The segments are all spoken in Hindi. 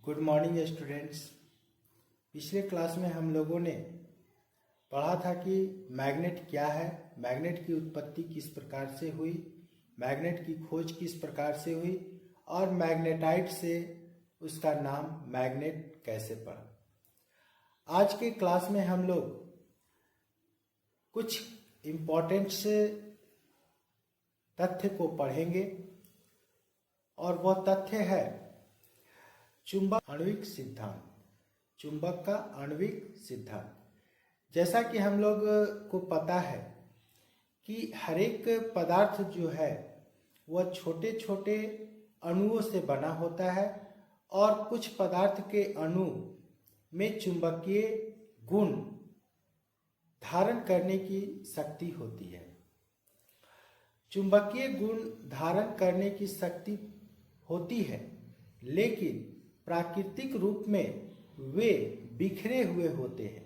Good morning students. पिछले क्लास में हम लोगों ने पढ़ा था कि मैग्नेट क्या है, मैग्नेट की उत्पत्ति किस प्रकार से हुई, मैग्नेट की खोज किस प्रकार से हुई और मैग्नेटाइट से उसका नाम मैग्नेट कैसे पड़ा। आज के क्लास में हम लोग कुछ इम्पोर्टेंट से तथ्य को पढ़ेंगे और वह तथ्य है चुंबक आणविक सिद्धांत। चुंबक का आणविक सिद्धांत। जैसा कि हम लोग को पता है कि हर एक पदार्थ जो है वह छोटे छोटे अणुओं से बना होता है और कुछ पदार्थ के अणु में चुंबकीय गुण धारण करने की शक्ति होती है। चुंबकीय गुण धारण करने की शक्ति होती है, लेकिन प्राकृतिक रूप में वे बिखरे हुए होते हैं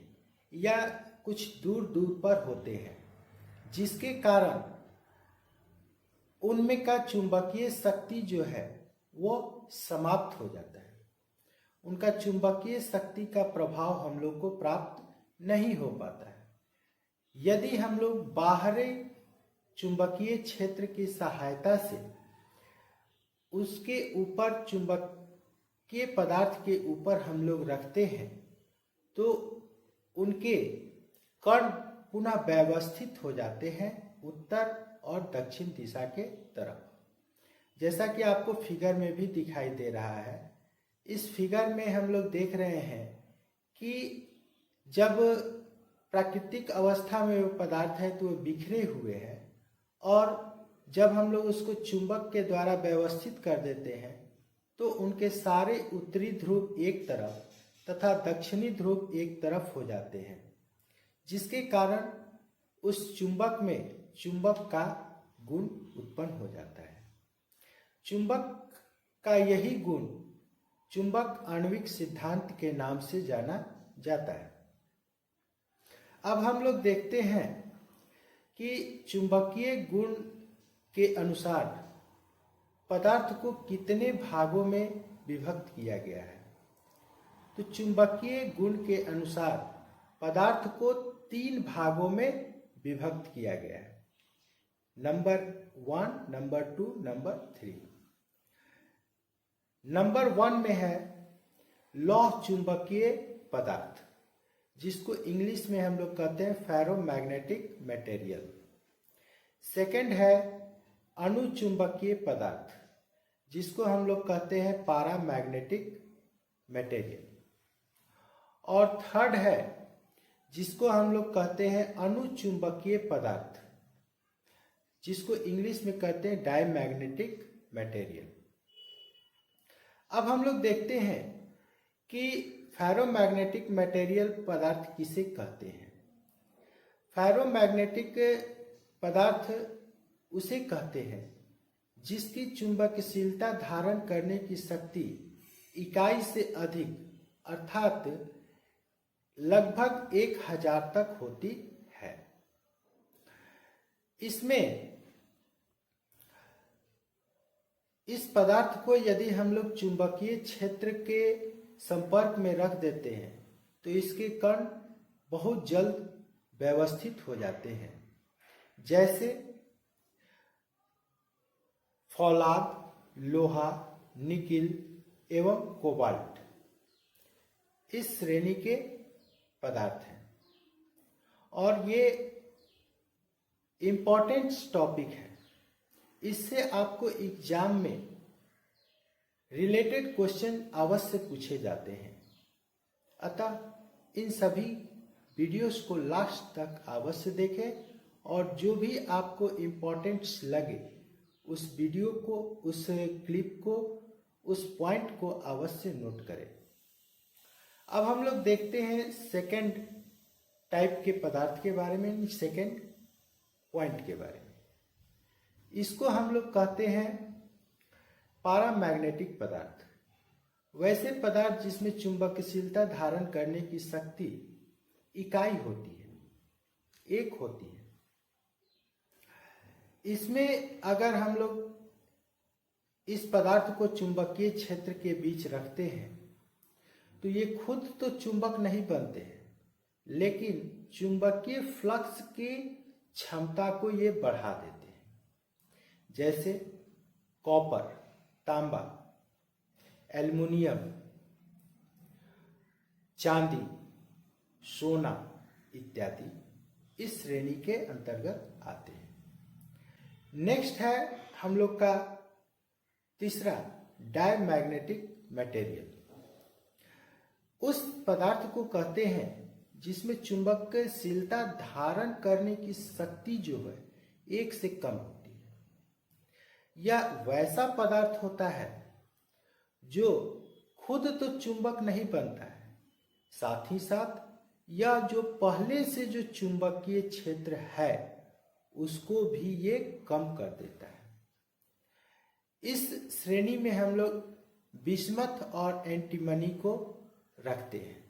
या कुछ दूर दूर पर होते हैं, जिसके कारण उनमें का चुंबकीय शक्ति जो है वो समाप्त हो जाता है। उनका चुंबकीय शक्ति का प्रभाव हम लोग को प्राप्त नहीं हो पाता है। यदि हम लोग बाहरी चुंबकीय क्षेत्र की सहायता से उसके ऊपर चुंबकीय पदार्थ के ऊपर हम लोग रखते हैं तो उनके कण पुनः व्यवस्थित हो जाते हैं उत्तर और दक्षिण दिशा के तरफ, जैसा कि आपको फिगर में भी दिखाई दे रहा है। इस फिगर में हम लोग देख रहे हैं कि जब प्राकृतिक अवस्था में वो पदार्थ है तो वो बिखरे हुए हैं और जब हम लोग उसको चुंबक के द्वारा व्यवस्थित कर देते हैं तो उनके सारे उत्तरी ध्रुव एक तरफ तथा दक्षिणी ध्रुव एक तरफ हो जाते हैं, जिसके कारण उस चुंबक में चुंबक का गुण उत्पन्न हो जाता है। चुंबक का यही गुण चुंबक आणविक सिद्धांत के नाम से जाना जाता है। अब हम लोग देखते हैं कि चुंबकीय गुण के अनुसार पदार्थ को कितने भागों में विभक्त किया गया है। तो चुंबकीय गुण के अनुसार पदार्थ को 3 भागों में विभक्त किया गया है। Number 1, number 2, number 3। नंबर 1 में है लौह चुंबकीय पदार्थ, जिसको इंग्लिश में हम लोग कहते हैं फेरोमैग्नेटिक मटेरियल। सेकंड है अणु चुंबकीय पदार्थ, जिसको हम लोग कहते हैं पैरामैग्नेटिक मटेरियल। और थर्ड है जिसको हम लोग कहते हैं अणु चुंबकीय पदार्थ, जिसको इंग्लिश में कहते हैं डायमैग्नेटिक मटेरियल। अब हम लोग देखते हैं कि फेरोमैग्नेटिक मटेरियल पदार्थ किसे कहते हैं। फेरोमैग्नेटिक पदार्थ उसे कहते हैं जिसकी चुंबकशीलता धारण करने की शक्ति इकाई से अधिक अर्थात लगभग 1000 तक होती है। इसमें इस पदार्थ को यदि हम लोग चुंबकीय क्षेत्र के संपर्क में रख देते हैं तो इसके कण बहुत जल्द व्यवस्थित हो जाते हैं, जैसे फौलाद, लोहा, निकिल एवं कोबाल्ट इस श्रेणी के पदार्थ हैं। और ये इम्पोर्टेंट टॉपिक है, इससे आपको एग्जाम में रिलेटेड क्वेश्चन अवश्य पूछे जाते हैं। अतः इन सभी वीडियोस को लास्ट तक अवश्य देखें और जो भी आपको इम्पोर्टेंट लगे उस वीडियो को, उस क्लिप को, उस पॉइंट को अवश्य नोट करें। अब हम लोग देखते हैं सेकंड टाइप के पदार्थ के बारे में, सेकंड पॉइंट के बारे में। इसको हम लोग कहते हैं पैरामैग्नेटिक पदार्थ। वैसे पदार्थ जिसमें चुंबकशीलता धारण करने की शक्ति इकाई होती है, एक होती है। इसमें अगर हम लोग इस पदार्थ को चुंबकीय क्षेत्र के बीच रखते हैं तो ये खुद तो चुंबक नहीं बनते हैं, लेकिन चुंबकीय फ्लक्स की क्षमता को ये बढ़ा देते हैं। जैसे कॉपर, तांबा, एल्युमिनियम, चांदी, सोना इत्यादि इस श्रेणी के अंतर्गत आते हैं। नेक्स्ट है हम लोग का तीसरा, डायमैग्नेटिक मटेरियल। उस पदार्थ को कहते हैं जिसमें चुंबकशीलता धारण करने की शक्ति जो है 1 से कम होती है। यह वैसा पदार्थ होता है जो खुद तो चुंबक नहीं बनता है, साथ ही साथ यह जो पहले से जो चुंबकीय क्षेत्र है उसको भी ये कम कर देता है। इस श्रेणी में हम लोग बिस्मथ और एंटीमनी को रखते हैं।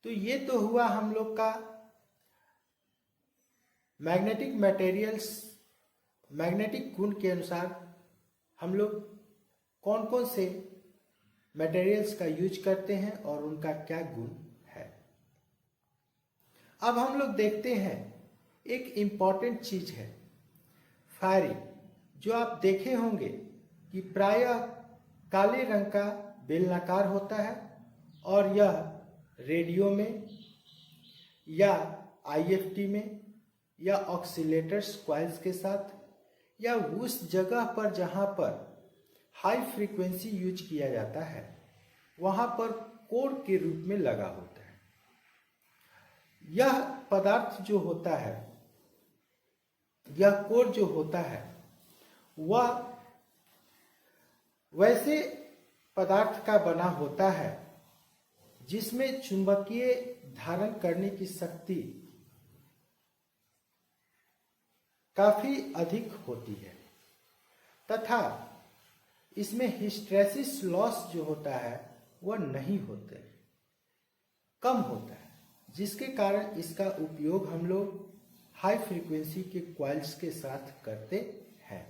तो ये तो हुआ हम लोग का मैग्नेटिक मटेरियल्स, मैग्नेटिक गुण के अनुसार हम लोग कौन कौन से मटेरियल्स का यूज करते हैं और उनका क्या गुण है। अब हम लोग देखते हैं एक इम्पॉर्टेंट चीज है फायरिंग, जो आप देखे होंगे कि प्रायः काले रंग का बेलनाकार होता है और यह रेडियो में या आईएफटी में या ऑक्सीलेटर्स कॉइल्स के साथ या उस जगह पर जहां पर हाई फ्रीक्वेंसी यूज किया जाता है वहां पर कोर के रूप में लगा होता है। यह पदार्थ जो होता है, यह कोर जो होता है वह वैसे पदार्थ का बना होता है जिसमें चुंबकीय धारण करने की शक्ति काफी अधिक होती है तथा इसमें हिस्टैरिसीस लॉस जो होता है वह नहीं होते, कम होता है, जिसके कारण इसका उपयोग हम लोग हाई फ्रीक्वेंसी के कॉइल्स के साथ करते हैं।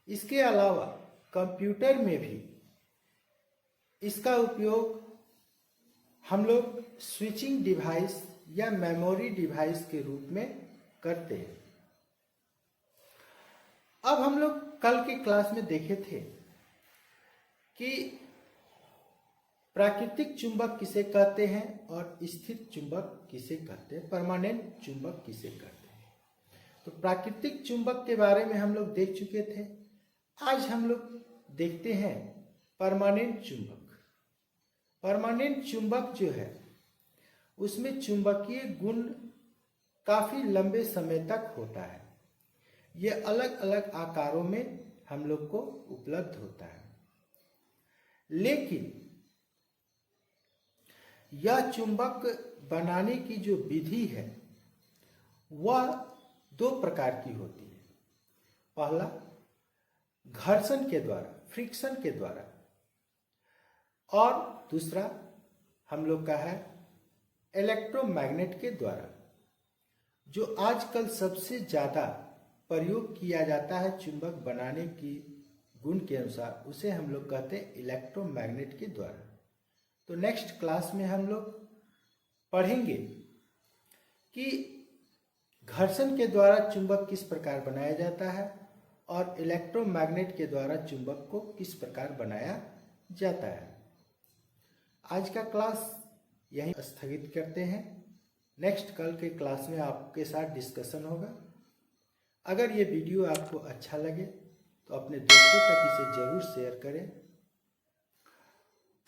इसके अलावा कंप्यूटर में भी इसका उपयोग हम लोग स्विचिंग डिवाइस या मेमोरी डिवाइस के रूप में करते हैं। अब हम लोग कल के क्लास में देखे थे कि प्राकृतिक चुंबक किसे कहते हैं और स्थिर चुंबक किसे कहते हैं, परमानेंट चुंबक किसे कहते हैं। तो प्राकृतिक चुंबक के बारे में हम लोग देख चुके थे। आज हम लोग देखते हैं परमानेंट चुंबक। परमानेंट चुंबक जो है उसमें चुंबकीय गुण काफी लंबे समय तक होता है। ये अलग अलग आकारों में हम लोग को उपलब्ध होता है, लेकिन यह चुंबक बनाने की जो विधि है वह 2 प्रकार की होती है। पहला घर्षण के द्वारा, फ्रिक्शन के द्वारा, और दूसरा हम लोग का है इलेक्ट्रोमैग्नेट के द्वारा। जो आजकल सबसे ज्यादा प्रयोग किया जाता है चुंबक बनाने की गुण के अनुसार, उसे हम लोग कहते हैं इलेक्ट्रोमैग्नेट के द्वारा। तो नेक्स्ट क्लास में हम लोग पढ़ेंगे कि घर्षण के द्वारा चुंबक किस प्रकार बनाया जाता है और इलेक्ट्रोमैग्नेट के द्वारा चुंबक को किस प्रकार बनाया जाता है। आज का क्लास यहीं स्थगित करते हैं। नेक्स्ट कल के क्लास में आपके साथ डिस्कशन होगा। अगर ये वीडियो आपको अच्छा लगे तो अपने दोस्तों तक इसे जरूर शेयर करें,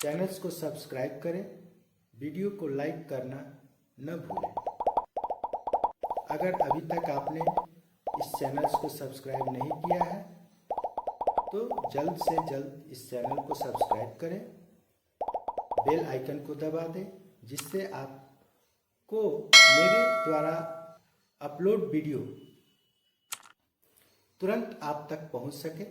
चैनल्स को सब्सक्राइब करें, वीडियो को लाइक करना न भूलें। अगर अभी तक आपने इस चैनल्स को सब्सक्राइब नहीं किया है तो जल्द से जल्द इस चैनल को सब्सक्राइब करें, बेल आइकन को दबा दें, जिससे आपको मेरे द्वारा अपलोड वीडियो तुरंत आप तक पहुंच सके।